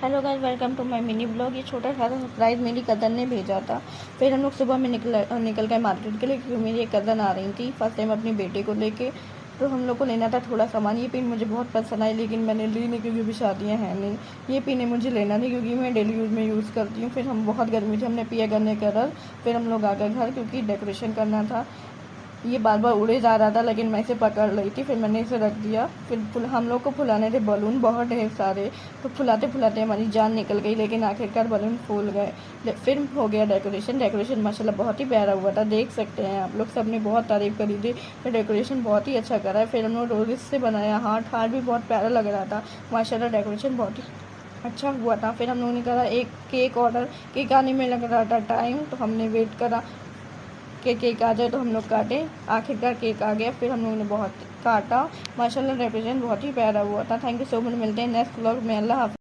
Hello guys, welcome to my mini blog. ये छोटा सा सरप्राइज़ मेरी कज़न ने भेजा था। फिर हम लोग सुबह में निकल गए मार्केट के लिए, क्योंकि मेरी एक कज़न आ रही थी फर्स्ट टाइम अपनी बेटे को लेके। तो हम लोग को लेना था थोड़ा सामान। ये पिन मुझे बहुत पसंद आई, लेकिन मैंने ली नहीं क्योंकि अभी शादियाँ हैं नहीं। ये पिन मुझे लेना नहीं क्योंकि मैं डेली यूज़ में यूज़ करती हूँ। फिर हम बहुत गर्मी थी, हमने पिया गन्ने कलर। फिर हम लोग आ गए घर क्योंकि डेकोरेशन करना था। ये बार बार उड़े जा रहा था, लेकिन मैं इसे पकड़ रही थी। फिर मैंने इसे रख दिया। फिर हम लोग को फुलाने थे बलून, बहुत ढेर सारे। तो फुलाते फुलाते हमारी जान निकल गई, लेकिन आखिरकार बलून फूल गए। फिर हो गया डेकोरेशन माशाल्लाह बहुत ही प्यारा हुआ था, देख सकते हैं आप लोग। सब ने बहुत तारीफ़ करी थी। फिर डेकोरेशन बहुत ही अच्छा करा है। फिर हम लोग रोज़ से बनाया, हार्ट भी बहुत प्यारा लग रहा था माशाल्लाह। डेकोरेशन बहुत ही अच्छा हुआ था। फिर हम लोगों ने करा एक केक आने में लग रहा था टाइम, तो हमने वेट करा कि केक आ जाए तो हम लोग काटे। आखिरकार केक आ गया। फिर हम लोगों ने बहुत काटा माशाल्लाह। डेकोरेशन बहुत ही प्यारा हुआ था। Thank you so much. मिलते हैं नेक्स्ट व्लॉग में। अल्लाह हाफ़िज़।